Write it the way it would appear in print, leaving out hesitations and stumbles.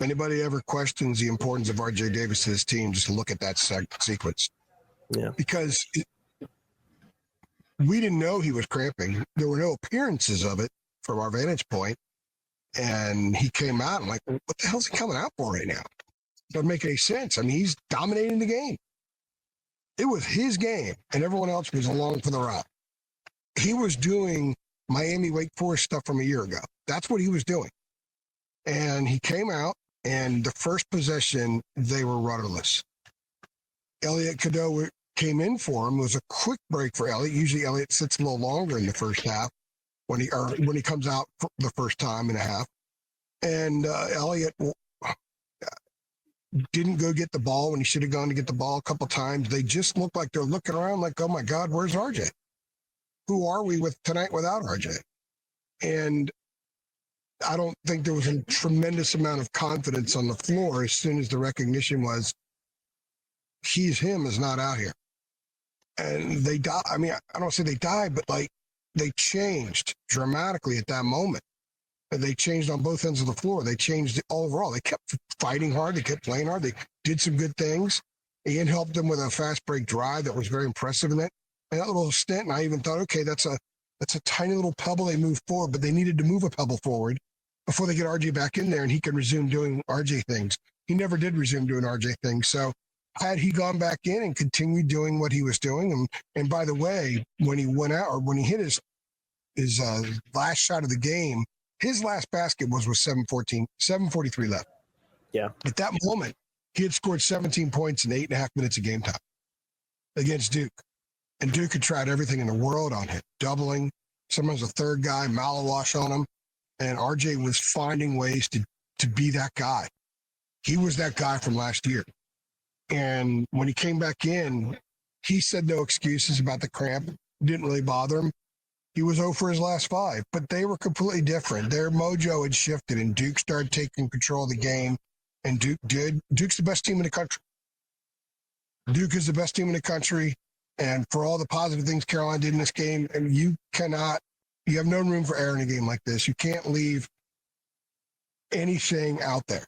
Anybody ever questions the importance of R.J. Davis to his team, just look at that sequence. Yeah. Because we didn't know he was cramping. There were no appearances of it from our vantage point. And he came out and like, what the hell's he coming out for right now? Doesn't make any sense. I mean, he's dominating the game. It was his game, and everyone else was along for the ride. He was doing Miami Wake Forest stuff from a year ago. That's what he was doing. And he came out, and the first possession, they were rudderless. Elliot Cadeau came in for him. It was a quick break for Elliot. Usually Elliot sits a little longer in the first half when he comes out for the first time and a half. And Elliot didn't go get the ball when he should have gone to get the ball a couple times. They just looked like they're looking around like, oh, my God, where's RJ? Who are we with tonight without RJ? And I don't think there was a tremendous amount of confidence on the floor as soon as the recognition was him is not out here. And they died. I mean, I don't say they died, but like they changed dramatically at that moment. And they changed on both ends of the floor. They changed overall. They kept fighting hard. They kept playing hard. They did some good things. Ian helped them with a fast break drive that was very impressive in that. And that little stint, and I even thought, okay, that's a tiny little pebble they moved forward, but they needed to move a pebble forward before they get RJ back in there and he can resume doing RJ things. He never did resume doing RJ things. So had he gone back in and continued doing what he was doing, and by the way, when he went out or when he hit his last shot of the game, his last basket was with 7:43 left. Yeah. At that moment, he had scored 17 points in 8.5 minutes of game time against Duke. And Duke had tried everything in the world on him, doubling. Sometimes a third guy, Malawash on him. And RJ was finding ways to be that guy. He was that guy from last year. And when he came back in, he said no excuses about the cramp. Didn't really bother him. He was 0 for his last 5, but they were completely different. Their mojo had shifted, and Duke started taking control of the game, and Duke did. Duke's the best team in the country. Duke is the best team in the country, and for all the positive things Carolina did in this game, and you have no room for error in a game like this. You can't leave anything out there.